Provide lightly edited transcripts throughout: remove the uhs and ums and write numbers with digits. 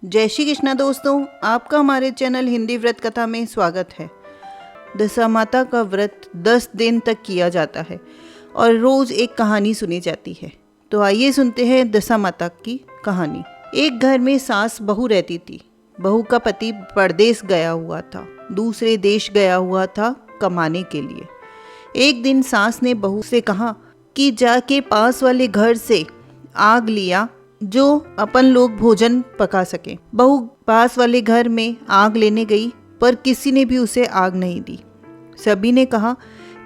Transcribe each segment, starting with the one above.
जय श्री कृष्णा दोस्तों, आपका हमारे चैनल हिंदी व्रत कथा में स्वागत है। दशा माता का व्रत 10 दिन तक किया जाता है और रोज एक कहानी सुनी जाती है। तो आइए सुनते हैं दशा माता की कहानी। एक घर में सास बहू रहती थी। बहू का पति परदेश गया हुआ था, दूसरे देश गया हुआ था कमाने के लिए। एक दिन सास ने बहू से कहा कि जाके पास वाले घर से आग लिया जो अपन लोग भोजन पका सके। बहू पास वाले घर में आग लेने गई, पर किसी ने भी उसे आग नहीं दी। सभी ने कहा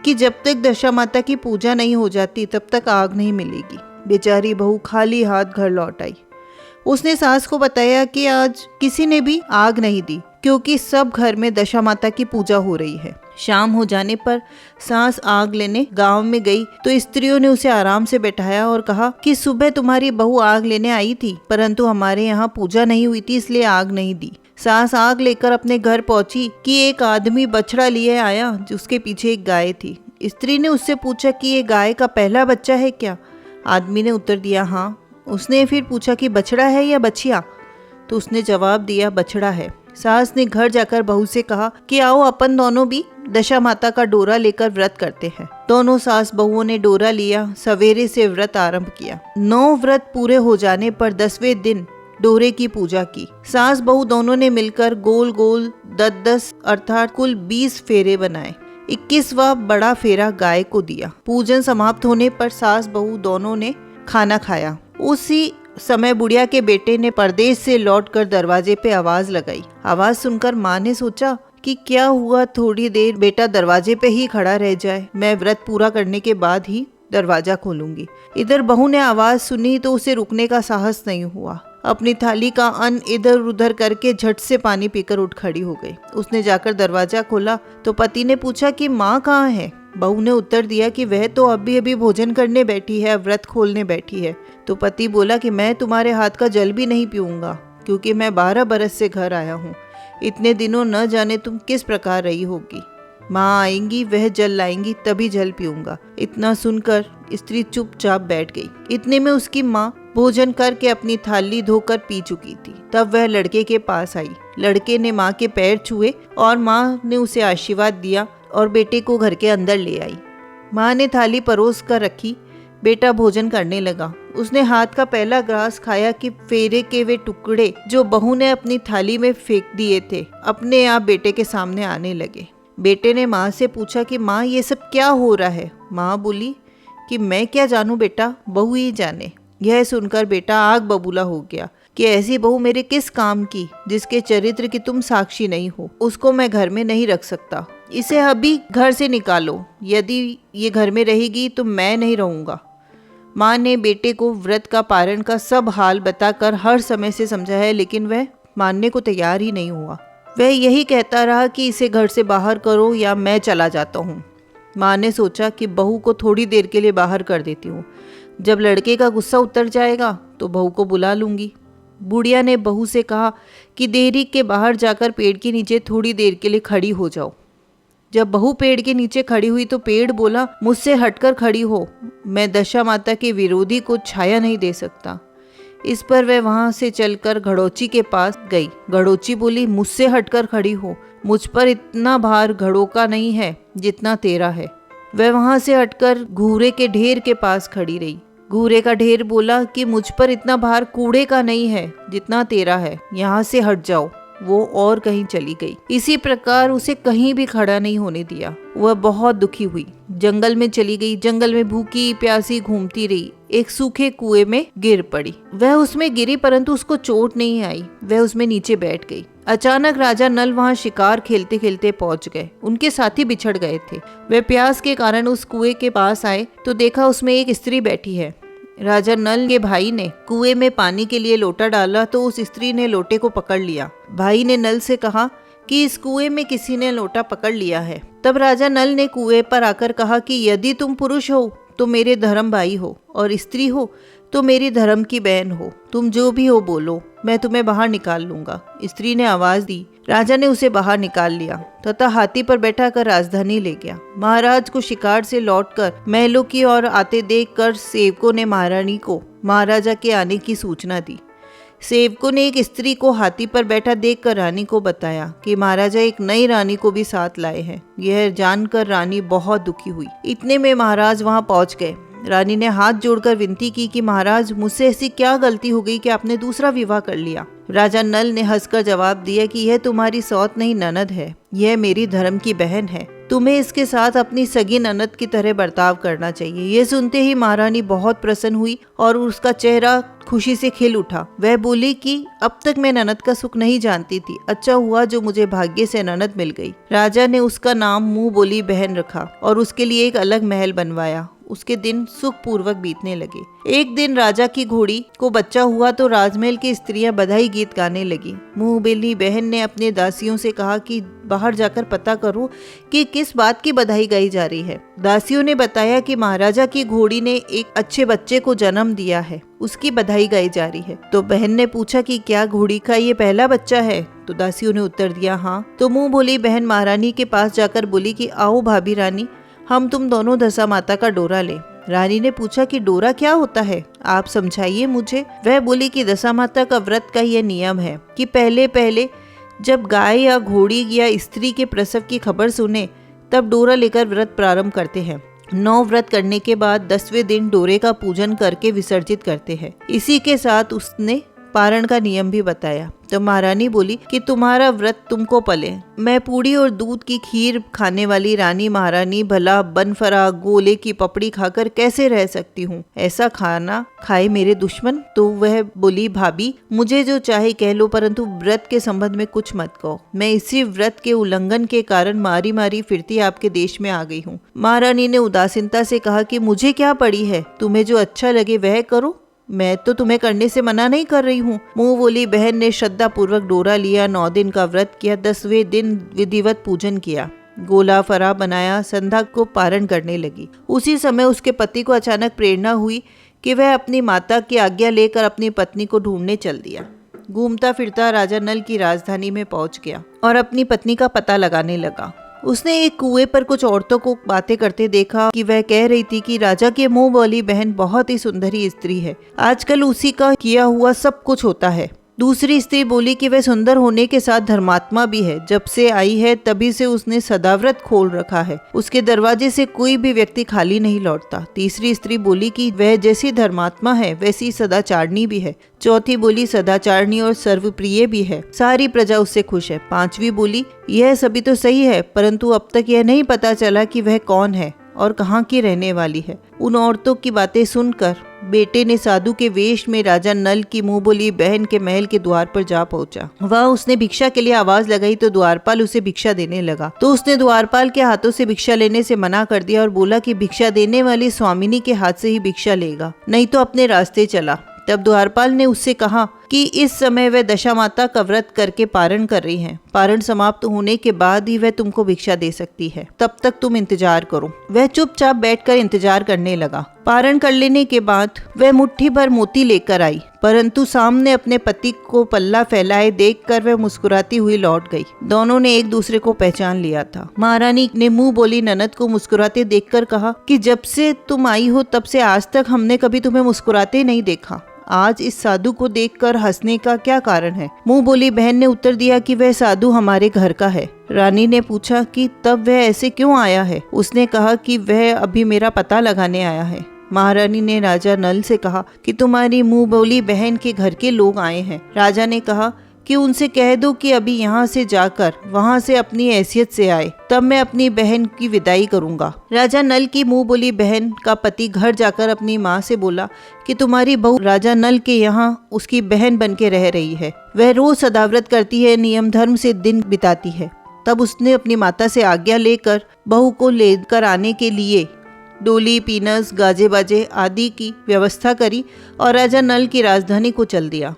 कि जब तक दशा माता की पूजा नहीं हो जाती तब तक आग नहीं मिलेगी। बेचारी बहू खाली हाथ घर लौट आई। उसने सास को बताया कि आज किसी ने भी आग नहीं दी क्योंकि सब घर में दशा माता की पूजा हो रही है। शाम हो जाने पर सास आग लेने गांव में गई तो स्त्रियों ने उसे आराम से बैठाया और कहा कि सुबह तुम्हारी बहू आग लेने आई थी, परंतु हमारे यहाँ पूजा नहीं हुई थी इसलिए आग नहीं दी। सास आग लेकर अपने घर पहुंची कि एक आदमी बछड़ा लिए आया जिसके पीछे एक गाय थी। स्त्री ने उससे पूछा कि ये गाय का पहला बच्चा है क्या? आदमी ने उत्तर दिया हाँ। उसने फिर पूछा कि बछड़ा है या बछिया? तो उसने जवाब दिया बछड़ा है। सास ने घर जाकर बहू से कहा कि आओ अपन दोनों भी दशा माता का डोरा लेकर व्रत करते हैं। दोनों सास बहुओं ने डोरा लिया, सवेरे से व्रत आरंभ किया। 9 व्रत पूरे हो जाने पर 10वें दिन डोरे की पूजा की। सास बहू दोनों ने मिलकर गोल गोल 10-10 अर्थात कुल 20 फेरे बनाए। 21वां बड़ा फेरा गाय को दिया। पूजन समाप्त होने पर सास बहू दोनों ने खाना खाया। उसी समय बुढ़िया के बेटे ने परदेश से लौटकर दरवाजे पे आवाज लगाई। आवाज सुनकर माँ ने सोचा कि क्या हुआ, थोड़ी देर बेटा दरवाजे पे ही खड़ा रह जाए, मैं व्रत पूरा करने के बाद ही दरवाजा खोलूंगी। इधर बहू ने आवाज सुनी तो उसे रुकने का साहस नहीं हुआ। अपनी थाली का अन्न इधर उधर करके झट से पानी पीकर उठ खड़ी हो गई। उसने जाकर दरवाजा खोला तो पति ने पूछा कि माँ कहाँ है? बहू ने उत्तर दिया कि वह तो अभी अभी भोजन करने बैठी है, व्रत खोलने बैठी है। तो पति बोला कि मैं तुम्हारे हाथ का जल भी नहीं पीऊंगा क्योंकि मैं 12 बरस से घर आया हूँ। इतने दिनों न जाने तुम किस प्रकार रही होगी। माँ आएंगी, वह जल लाएंगी, तभी जल पीऊंगा। इतना सुनकर स्त्री चुपचाप बैठ गई। इतने में उसकी माँ भोजन करके अपनी थाली धोकर पी चुकी थी। तब वह लड़के के पास आई। लड़के ने माँ के पैर छुए और माँ ने उसे आशीर्वाद दिया और बेटे को घर के अंदर ले आई। माँ ने थाली परोस कर रखी। बेटा भोजन करने लगा। उसने हाथ का पहला ग्रास खाया कि फेरे के वे टुकड़े जो बहू ने अपनी थाली में फेंक दिए थे अपने आप बेटे के सामने आने लगे। बेटे ने माँ से पूछा कि माँ ये सब क्या हो रहा है? माँ बोली कि मैं क्या जानूं बेटा, बहू ही जाने। यह सुनकर बेटा आग बबूला हो गया कि ऐसी बहू मेरे किस काम की जिसके चरित्र की तुम साक्षी नहीं हो। उसको मैं घर में नहीं रख सकता। इसे अभी घर से निकालो। यदि ये घर में रहेगी तो मैं नहीं रहूंगा। माँ ने बेटे को व्रत का पारण का सब हाल बताकर हर समय से समझाया, लेकिन वह मानने को तैयार ही नहीं हुआ। वह यही कहता रहा कि इसे घर से बाहर करो या मैं चला जाता हूँ। माँ ने सोचा कि बहू को थोड़ी देर के लिए बाहर कर देती हूँ। जब लड़के का गुस्सा उतर जाएगा तो बहू को बुला लूंगी। बुढ़िया ने बहू से कहा कि देरी के बाहर जाकर पेड़ के नीचे थोड़ी देर के लिए खड़ी हो जाओ। जब बहू पेड़ के नीचे खड़ी हुई तो पेड़ बोला मुझसे हटकर खड़ी हो, मैं दशा माता के विरोधी को छाया नहीं दे सकता। इस पर वह वहां से चलकर घड़ोची के पास गई। घड़ोची बोली मुझसे हटकर खड़ी हो, मुझ पर इतना भार घड़ों का नहीं है जितना तेरा है। वह वहां से हटकर घूरे के ढेर के पास खड़ी रही। घूरे का ढेर बोला कि मुझ पर इतना भार कूड़े का नहीं है जितना तेरा है, यहाँ से हट जाओ। वो और कहीं चली गई। इसी प्रकार उसे कहीं भी खड़ा नहीं होने दिया। वह बहुत दुखी हुई, जंगल में चली गई। जंगल में भूखी प्यासी घूमती रही। एक सूखे कुएं में गिर पड़ी। वह उसमें गिरी परंतु उसको चोट नहीं आई। वह उसमें नीचे बैठ गई। अचानक राजा नल वहां शिकार खेलते खेलते पहुंच गए। उनके साथी बिछड़ गए थे। वे प्यास के कारण उस कुएं के पास आए तो देखा उसमें एक स्त्री बैठी है। राजा नल के भाई ने कुएं में पानी के लिए लोटा डाला तो उस स्त्री ने लोटे को पकड़ लिया। भाई ने नल से कहा कि इस कुएं में किसी ने लोटा पकड़ लिया है। तब राजा नल ने कुएं पर आकर कहा कि यदि तुम पुरुष हो तो मेरे धर्म भाई हो और स्त्री हो तो मेरी धर्म की बहन हो। तुम जो भी हो बोलो, मैं तुम्हें बाहर निकाल लूंगा। स्त्री ने आवाज दी। राजा ने उसे बाहर निकाल लिया तथा हाथी पर बैठाकर राजधानी ले गया। महाराज को शिकार से लौटकर महलों की ओर आते देखकर सेवकों ने महारानी को महाराजा के आने की सूचना दी। सेवकों ने एक स्त्री को हाथी पर बैठा देखकर रानी को बताया कि महाराजा एक नई रानी को भी साथ लाए हैं। यह जानकर रानी बहुत दुखी हुई। इतने में महाराज वहां पहुंच गए। रानी ने हाथ जोड़कर विनती की कि महाराज, मुझसे ऐसी क्या गलती हो गई कि आपने दूसरा विवाह कर लिया। राजा नल ने हंसकर जवाब दिया कि यह तुम्हारी सौत नहीं ननद है, यह मेरी धर्म की बहन है। तुम्हें इसके साथ अपनी सगी ननद की तरह बर्ताव करना चाहिए। ये सुनते ही महारानी बहुत प्रसन्न हुई और उसका चेहरा खुशी से खिल उठा। वह बोली कि अब तक मैं ननद का सुख नहीं जानती थी, अच्छा हुआ जो मुझे भाग्य से ननद मिल गई। राजा ने उसका नाम मुंह बोली बहन रखा और उसके लिए एक अलग महल बनवाया। उसके दिन सुख पूर्वक बीतने लगे। एक दिन राजा की घोड़ी को बच्चा हुआ तो राजमहल की स्त्रियां बधाई गीत गाने लगी। मुंह बोली बहन ने अपने दासियों से कहा कि बाहर जाकर पता करो कि किस बात की बधाई गाई जा रही है। दासियों ने बताया कि महाराजा की घोड़ी ने एक अच्छे बच्चे को जन्म दिया है, उसकी बधाई गाई जा रही है। तो बहन ने पूछा कि क्या घोड़ी का ये पहला बच्चा है? तो दासियों ने उत्तर दिया हाँ। तो मुंह बोली बहन महारानी के पास जाकर बोली कि आओ भाभी रानी, हम तुम दोनों दशा माता का डोरा ले। रानी ने पूछा कि डोरा क्या होता है, आप समझाइए मुझे। वह बोली कि दशा माता का व्रत का यह नियम है कि पहले पहले जब गाय या घोड़ी या स्त्री के प्रसव की खबर सुने तब डोरा लेकर व्रत प्रारंभ करते हैं। 9 व्रत करने के बाद 10वें दिन डोरे का पूजन करके विसर्जित करते हैं। इसी के साथ उसने पारण का नियम भी बताया। तो महारानी बोली कि तुम्हारा व्रत तुमको पले। मैं पूड़ी और दूध की खीर खाने वाली रानी महारानी भला बनफरा गोले की पपड़ी खाकर कैसे रह सकती हूँ? ऐसा खाना खाए मेरे दुश्मन। तो वह बोली भाभी, मुझे जो चाहे कह लो, परंतु व्रत के संबंध में कुछ मत कहो। मैं इसी व्रत के उल्लंघन के कारण मारी मारी फिरती आपके देश में आ गई हूँ। महारानी ने उदासीनता से कहा कि मुझे क्या पड़ी है, तुम्हें जो अच्छा लगे वह करो, मैं तो तुम्हें करने से मना नहीं कर रही हूँ। मुंह बोली बहन ने श्रद्धा पूर्वक डोरा लिया, 9 दिन का व्रत किया, 10वें दिन विधिवत पूजन किया, गोला फरा बनाया, संध्या को पारण करने लगी। उसी समय उसके पति को अचानक प्रेरणा हुई कि वह अपनी माता की आज्ञा लेकर अपनी पत्नी को ढूंढने चल दिया। घूमता फिरता राजा नल की राजधानी में पहुंच गया और अपनी पत्नी का पता लगाने लगा। उसने एक कुएं पर कुछ औरतों को बातें करते देखा कि वह कह रही थी कि राजा के मुंह वाली बहन बहुत ही सुंदरी स्त्री है, आजकल उसी का किया हुआ सब कुछ होता है। दूसरी स्त्री बोली कि वह सुंदर होने के साथ धर्मात्मा भी है, जब से आई है तभी से उसने सदाव्रत खोल रखा है, उसके दरवाजे से कोई भी व्यक्ति खाली नहीं लौटता। तीसरी स्त्री बोली कि वह जैसी धर्मात्मा है वैसी सदाचारणी भी है। चौथी बोली सदाचारणी और सर्वप्रिय भी है, सारी प्रजा उससे खुश है। पांचवी बोली यह सभी तो सही है, परंतु अब तक यह नहीं पता चला कि वह कौन है और कहाँ की रहने वाली है। उन औरतों की बातें सुनकर बेटे ने साधु के वेश में राजा नल की मुंह बोली बहन के महल के द्वार पर जा पहुंचा। वह उसने भिक्षा के लिए आवाज लगाई तो द्वारपाल उसे भिक्षा देने लगा। तो उसने द्वारपाल के हाथों से भिक्षा लेने से मना कर दिया और बोला कि भिक्षा देने वाली स्वामिनी के हाथ से ही भिक्षा लेगा, नहीं तो अपने रास्ते चला। तब द्वारपाल ने उससे कहा कि इस समय वह दशा माता का व्रत करके पारण कर रही हैं। पारण समाप्त होने के बाद ही वह तुमको भिक्षा दे सकती है, तब तक तुम इंतजार करो। वह चुपचाप बैठकर इंतजार करने लगा। पारण कर लेने के बाद वह मुट्ठी भर मोती लेकर आई, परंतु सामने अपने पति को पल्ला फैलाए देखकर वह मुस्कुराती हुई लौट गई। दोनों ने एक दूसरे को पहचान लिया था। महारानी ने मुंह बोली ननद को मुस्कुराते देखकर कहा कि जब से तुम आई हो तब से आज तक हमने कभी तुम्हें मुस्कुराते नहीं देखा, आज इस साधु को देखकर हंसने का क्या कारण है? मुंह बोली बहन ने उत्तर दिया कि वह साधु हमारे घर का है। रानी ने पूछा कि तब वह ऐसे क्यों आया है? उसने कहा कि वह अभी मेरा पता लगाने आया है। महारानी ने राजा नल से कहा कि तुम्हारी मुंह बोली बहन के घर के लोग आए हैं। राजा ने कहा कि उनसे कह दो कि अभी यहाँ से जाकर वहाँ से अपनी हैसियत से आए, तब मैं अपनी बहन की विदाई करूँगा। राजा नल की मुंह बोली बहन का पति घर जाकर अपनी माँ से बोला कि तुम्हारी बहू राजा नल के यहाँ उसकी बहन बन के रह रही है, वह रोज सदाव्रत करती है, नियम धर्म से दिन बिताती है। तब उसने अपनी माता से आज्ञा लेकर बहू को लेकर आने के लिए डोली, पीनस, गाजे बाजे आदि की व्यवस्था करी और राजा नल की राजधानी को चल दिया।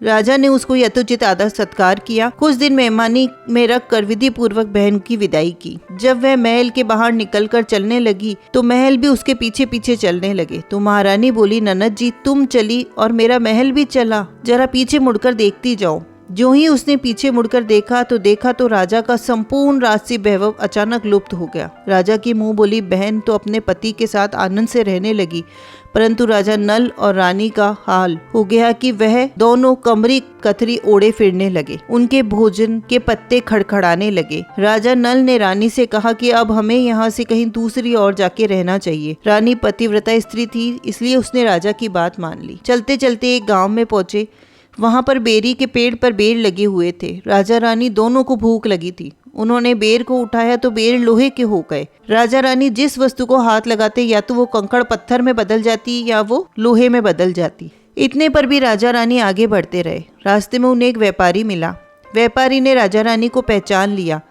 राजा ने उसको यथोचित आदर सत्कार किया। कुछ दिन मेहमानी में रख कर विधि पूर्वक बहन की विदाई की। जब वह महल के बाहर निकलकर चलने लगी तो महल भी उसके पीछे पीछे चलने लगे। तो महारानी बोली ननद जी तुम चली और मेरा महल भी चला, जरा पीछे मुड़कर देखती जाओ। जो ही उसने पीछे मुड़कर देखा तो राजा का संपूर्ण राजसी वैभव अचानक लुप्त हो गया। राजा की मुंह बोली बहन तो अपने पति के साथ आनंद से रहने लगी, परंतु राजा नल और रानी का हाल हो गया कि वह दोनों कमरी कतरी ओढ़े फिरने लगे। उनके भोजन के पत्ते खड़खड़ाने लगे। राजा नल ने रानी से कहा कि अब हमें यहाँ से कहीं दूसरी ओर जाके रहना चाहिए। रानी पतिव्रता स्त्री थी, इसलिए उसने राजा की बात मान ली। चलते चलते एक गांव में पहुंचे। वहां पर बेरी के पेड़ पर बेर लगे हुए थे। राजा रानी दोनों को भूख लगी थी। उन्होंने बेर को उठाया तो बेर लोहे के हो गए। राजा रानी जिस वस्तु को हाथ लगाते या तो वो कंकड़ पत्थर में बदल जाती या वो लोहे में बदल जाती। इतने पर भी राजा रानी आगे बढ़ते रहे। रास्ते में उन्हें एक व्यापारी मिला। व्यापारी ने राजा रानी को पहचान लिया।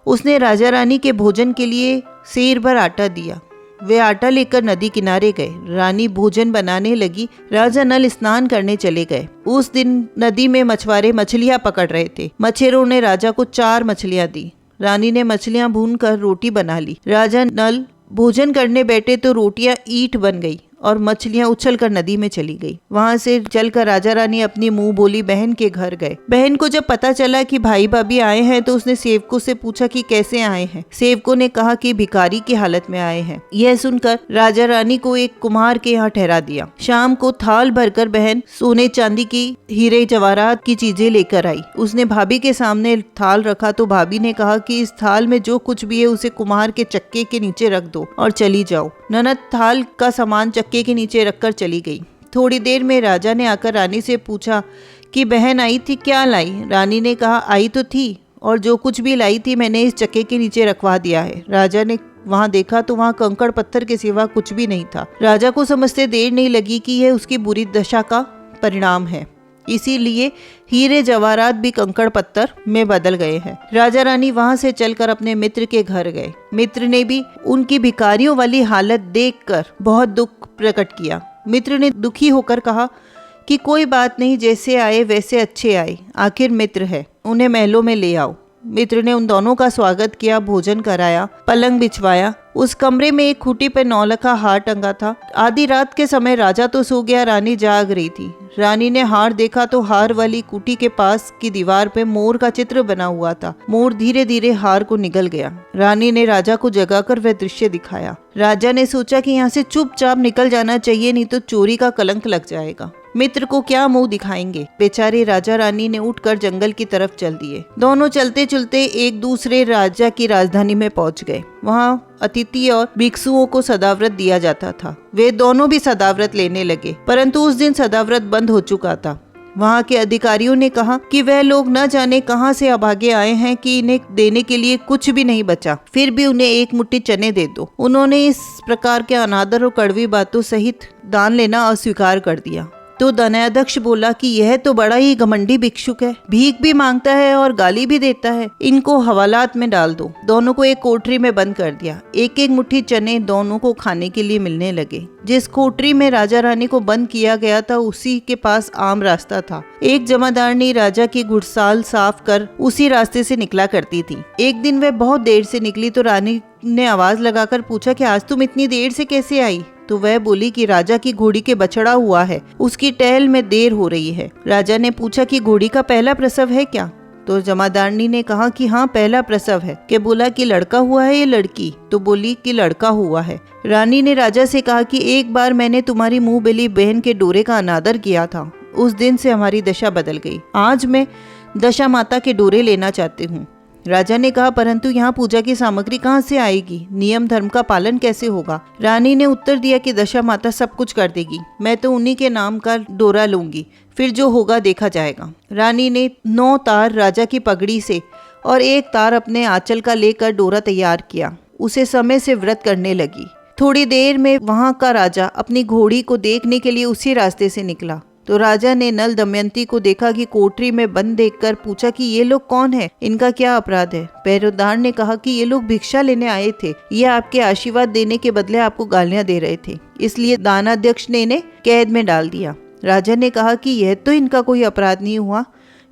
उसने राजा रानी के भोजन के लिए सेर भर आटा दिया। वे आटा लेकर नदी किनारे गए। रानी भोजन बनाने लगी। राजा नल स्नान करने चले गए। उस दिन नदी में मछुआरे मछलियां पकड़ रहे थे। मछेरों ने राजा को 4 मछलियां दी। रानी ने मछलियां भूनकर रोटी बना ली। राजा नल भोजन करने बैठे तो रोटियां ईंट बन गई और मछलियां उछलकर नदी में चली गई। वहां से चलकर राजा रानी अपनी मुंह बोली बहन के घर गए। बहन को जब पता चला कि भाई भाभी आए हैं तो उसने सेवकों से पूछा कि कैसे आए हैं। सेवकों ने कहा कि भिखारी की हालत में आए हैं। यह सुनकर राजा रानी को एक कुम्हार के यहाँ ठहरा दिया। शाम को थाल भरकर बहन सोने चांदी की हीरे जवाहरात की चीजें लेकर आई। उसने भाभी के सामने थाल रखा तो भाभी ने कहा कि इस थाल में जो कुछ भी है उसे कुम्हार के चक्के के नीचे रख दो और चली जाओ। ननद थाल का सामान चक्के के नीचे रखकर चली गई। थोड़ी देर में राजा ने आकर रानी से पूछा कि बहन आई थी, क्या लाई? रानी ने कहा आई तो थी और जो कुछ भी लाई थी मैंने इस चक्के के नीचे रखवा दिया है। राजा ने वहां देखा तो वहां कंकड़ पत्थर के सिवा कुछ भी नहीं था। राजा को समझते देर नहीं लगी कि यह उसकी बुरी दशा का परिणाम है, इसीलिए हीरे जवाहरात भी कंकड़ पत्थर में बदल गए हैं। राजा रानी वहां से चलकर अपने मित्र के घर गए। मित्र ने भी उनकी भिखारियों वाली हालत देखकर बहुत दुख प्रकट किया। मित्र ने दुखी होकर कहा कि कोई बात नहीं, जैसे आए वैसे अच्छे आए, आखिर मित्र है, उन्हें महलों में ले आओ। मित्र ने उन दोनों का स्वागत किया, भोजन कराया, पलंग बिछवाया। उस कमरे में एक खूंटी पर 9 लखा हार टंगा था। आधी रात के समय राजा तो सो गया, रानी जाग रही थी। रानी ने हार देखा तो हार वाली खूंटी के पास की दीवार पे मोर का चित्र बना हुआ था। मोर धीरे धीरे हार को निगल गया। रानी ने राजा को जगाकर वह दृश्य दिखाया। राजा ने सोचा कि यहाँ से चुपचाप निकल जाना चाहिए, नहीं तो चोरी का कलंक लग जाएगा। मित्र को क्या मुंह दिखाएंगे। बेचारे राजा रानी ने उठकर जंगल की तरफ चल दिए। दोनों चलते चलते एक दूसरे राजा की राजधानी में पहुंच गए। वहां अतिथि और भिक्षुओं को सदाव्रत दिया जाता था। वे दोनों भी सदाव्रत लेने लगे, परंतु उस दिन सदाव्रत बंद हो चुका था। वहां के अधिकारियों ने कहा कि वह लोग न जाने कहां से अभागे आए हैं कि इन्हें देने के लिए कुछ भी नहीं बचा, फिर भी उन्हें एक मुट्ठी चने दे दो। उन्होंने इस प्रकार के अनादर और कड़वी बातों सहित दान लेना अस्वीकार कर दिया। तो धनाध्यक्ष बोला कि यह तो बड़ा ही घमंडी भिक्षुक है, भीख भी मांगता है और गाली भी देता है, इनको हवालात में डाल दो। दोनों को एक कोठरी में बंद कर दिया। एक एक मुट्ठी चने दोनों को खाने के लिए मिलने लगे। जिस कोठरी में राजा रानी को बंद किया गया था उसी के पास आम रास्ता था। एक जमादारनी राजा की घुड़साल साफ कर उसी रास्ते से निकला करती थी। एक दिन वह बहुत देर से निकली तो रानी ने आवाज लगाकर पूछा कि आज तुम इतनी देर से कैसे आई? तो वह बोली कि राजा की घोड़ी के बछड़ा हुआ है, उसकी टहल में देर हो रही है। राजा ने पूछा कि घोड़ी का पहला प्रसव है क्या? तो जमादारनी ने कहा कि हाँ पहला प्रसव है। के बोला कि लड़का हुआ है या लड़की? तो बोली कि लड़का हुआ है। रानी ने राजा से कहा कि एक बार मैंने तुम्हारी मुंह बेली बहन के डोरे का अनादर किया था, उस दिन से हमारी दशा बदल गई। आज मैं दशा माता के डोरे लेना चाहती हूँ। राजा ने कहा परंतु यहाँ पूजा की सामग्री कहाँ से आएगी? नियम धर्म का पालन कैसे होगा? रानी ने उत्तर दिया कि दशा माता सब कुछ कर देगी, मैं तो उन्हीं के नाम का डोरा लूंगी, फिर जो होगा देखा जाएगा। रानी ने 9 तार राजा की पगड़ी से और 1 तार अपने आंचल का लेकर डोरा तैयार किया। उसे समय से व्रत करने लगी। थोड़ी देर में वहां का राजा अपनी घोड़ी को देखने के लिए उसी रास्ते से निकला। तो राजा ने नल दमयंती को देखा कि कोठरी में बंद देखकर पूछा कि ये लोग कौन है, इनका क्या अपराध है? पहरेदार ने कहा कि ये लोग भिक्षा लेने आए थे, ये आपके आशीर्वाद देने के बदले आपको गालियां दे रहे थे, इसलिए दानाध्यक्ष ने इन्हें कैद में डाल दिया। राजा ने कहा कि यह तो इनका कोई अपराध नहीं हुआ,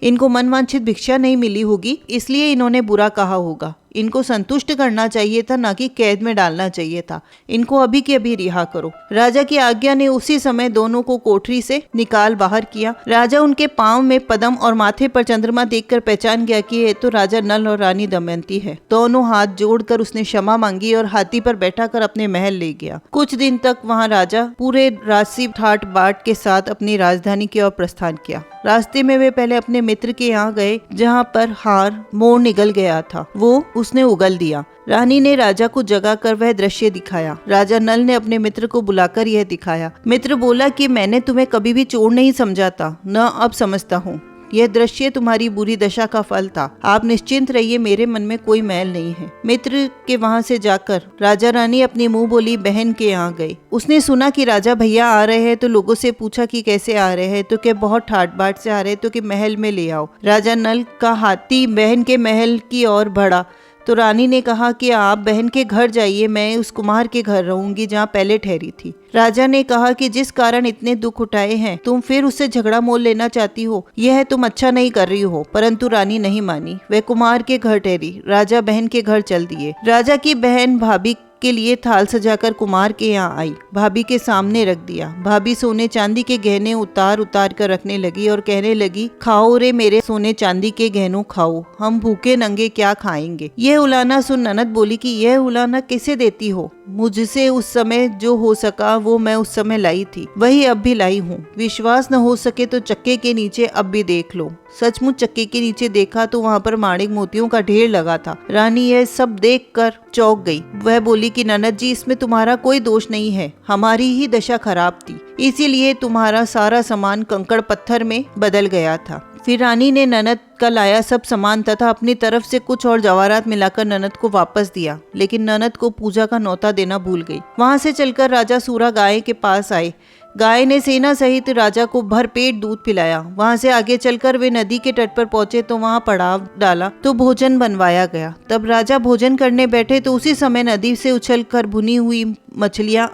इनको मनवांछित भिक्षा नहीं मिली होगी इसलिए इन्होंने बुरा कहा होगा, इनको संतुष्ट करना चाहिए था, ना कि कैद में डालना चाहिए था। इनको अभी के अभी रिहा करो। राजा की आज्ञा ने उसी समय दोनों को कोठरी से निकाल बाहर किया। राजा उनके पांव में पद्म और माथे पर चंद्रमा देखकर पहचान गया कि ये तो राजा नल और रानी दमयंती है। दोनों हाथ जोड़कर उसने क्षमा मांगी और हाथी पर बैठाकर अपने महल ले गया। कुछ दिन तक वहाँ राजा पूरे राजसी ठाट बाट के साथ अपनी राजधानी की ओर प्रस्थान किया। रास्ते में वे पहले अपने मित्र के यहाँ गए, जहाँ पर हार मोड़ निगल गया था, वो उसने उगल दिया। रानी ने राजा को जगाकर वह दृश्य दिखाया। राजा नल ने अपने मित्र को बुलाकर यह दिखाया। मित्र बोला कि मैंने तुम्हें कभी भी चोर नहीं समझा था, न अब समझता हूँ। यह दृश्य तुम्हारी बुरी दशा का फल था। आप निश्चिंत रहिए, मेरे मन में कोई मैल नहीं है। मित्र के वहां से जाकर राजा रानी अपनी मुंह बोली बहन के यहाँ गए। उसने सुना कि राजा भैया आ रहे हैं, तो लोगों से पूछा कि कैसे आ रहे हैं, तो क्या बहुत ठाट बाट से आ रहे हैं, तो कि महल में ले आओ। राजा नल का हाथी बहन के महल की ओर बढ़ा तो रानी ने कहा कि आप बहन के घर जाइए, मैं उस कुम्हार के घर रहूंगी जहाँ पहले ठहरी थी। राजा ने कहा कि जिस कारण इतने दुख उठाए हैं, तुम फिर उससे झगड़ा मोल लेना चाहती हो, यह तुम अच्छा नहीं कर रही हो। परंतु रानी नहीं मानी, वह कुम्हार के घर ठहरी। राजा बहन के घर चल दिए। राजा की बहन भाभी के लिए थाल सजाकर कुमार के यहाँ आई, भाभी के सामने रख दिया। भाभी सोने चांदी के गहने उतार उतार कर रखने लगी और कहने लगी, खाओ रे मेरे सोने चांदी के गहनों खाओ, हम भूखे नंगे क्या खाएंगे। यह उलाना सुन ननद बोली कि यह उलाना कैसे देती हो? मुझसे उस समय जो हो सका वो मैं उस समय लाई थी, वही अब भी लाई हूँ। विश्वास न हो सके तो चक्के के नीचे अब भी देख लो। सचमुच चक्के के नीचे देखा तो वहाँ पर माणिक मोतियों का ढेर लगा था। रानी यह सब देखकर चौंक गई। वह बोली कि ननद जी, इसमें तुम्हारा कोई दोष नहीं है, हमारी ही दशा खराब थी, इसीलिए तुम्हारा सारा सामान कंकड़ पत्थर में बदल गया था। फिर रानी ने ननद का लाया सब सामान तथा अपनी तरफ से कुछ और जवाहरात मिलाकर ननद को वापस दिया, लेकिन ननद को पूजा का न्योता देना भूल गई। वहां से चलकर राजा सूरा गाय के पास आए। गाय ने सेना सहित राजा को भरपेट दूध पिलाया। वहां से आगे चलकर वे नदी के तट पर पहुंचे तो वहां पड़ाव डाला तो भोजन बनवाया गया। तब राजा भोजन करने बैठे तो उसी समय नदी से उछलकर भुनी हुई मछलियां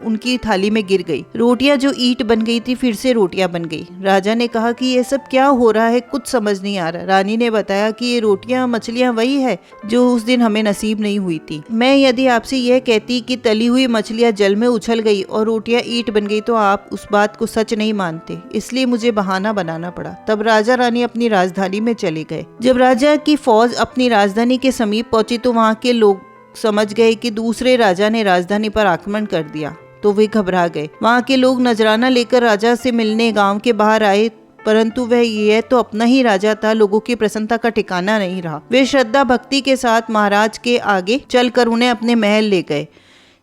उनकी थाली में गिर गई। रोटियां जो ईंट बन गई थी फिर से रोटियां बन गई। राजा ने कहा कि ये सब क्या हो रहा है, कुछ समझ नहीं आ रहा। रानी ने बताया कि ये रोटियां मछलियां वही है जो उस दिन हमें नसीब नहीं हुई थी। मैं यदि आपसे यह कहती कि तली हुई मछलियां जल में उछल गई और रोटियां ईंट बन गई तो आप उस बात को सच नहीं मानते, इसलिए मुझे बहाना बनाना पड़ा। तब राजा रानी अपनी राजधानी में चले गए। जब राजा की फौज अपनी राजधानी के समीप पहुंची तो वहां के लोग समझ गए कि दूसरे राजा ने राजधानी पर आक्रमण कर दिया, तो वे घबरा गए। वहां के लोग नजराना लेकर राजा से मिलने गांव के बाहर आए, परंतु वह यह तो अपना ही राजा था, लोगों की प्रसन्नता का ठिकाना नहीं रहा। वे श्रद्धा भक्ति के साथ महाराज के आगे चलकर उन्हें अपने महल ले गए।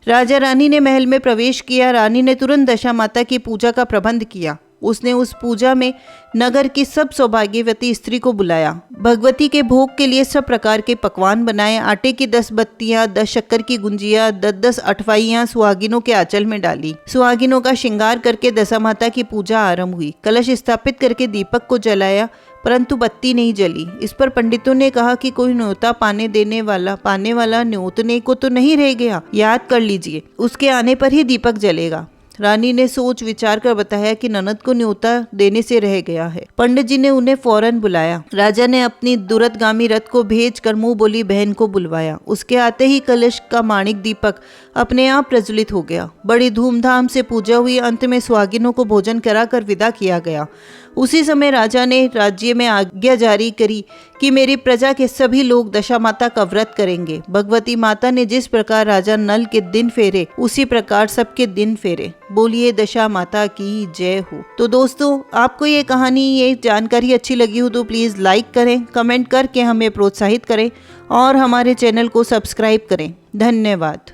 राजा रानी ने महल में प्रवेश किया। रानी ने तुरंत दशा माता की पूजा का प्रबंध किया। उसने उस पूजा में नगर की सब सौभाग्यवती स्त्री को बुलाया। भगवती के भोग के लिए सब प्रकार के पकवान बनाए। आटे की 10 बत्तियां, 10 शक्कर की गुंजिया, 10 अठवाइयां सुहागिनों के आंचल में डाली। सुहागिनों का श्रृंगार करके दशा माता की पूजा आरंभ हुई। कलश स्थापित करके दीपक को जलाया, परंतु बत्ती नहीं जली। इस पर पंडितों ने कहा कि कोई न्योता पाने वाला न्योतने को तो नहीं रह गया, याद कर लीजिए, उसके आने पर ही दीपक जलेगा। रानी ने सोच विचार कर बताया कि ननद को न्योता देने से रह गया है। पंडित जी ने उन्हें फौरन बुलाया। राजा ने अपनी दुरतगामी रथ को भेजकर मुंह बोली बहन को बुलवाया। उसके आते ही कलश का माणिक दीपक अपने आप प्रज्वलित हो गया। बड़ी धूमधाम से पूजा हुई। अंत में सुहागिनों को भोजन कराकर विदा किया गया। उसी समय राजा ने राज्य में आज्ञा जारी करी कि मेरी प्रजा के सभी लोग दशा माता का व्रत करेंगे। भगवती माता ने जिस प्रकार राजा नल के दिन फेरे, उसी प्रकार सबके दिन फेरे। बोलिए दशा माता की जय हो। तो दोस्तों, आपको ये कहानी, ये जानकारी अच्छी लगी हो तो प्लीज़ लाइक करें, कमेंट करके हमें प्रोत्साहित करें और हमारे चैनल को सब्सक्राइब करें। धन्यवाद।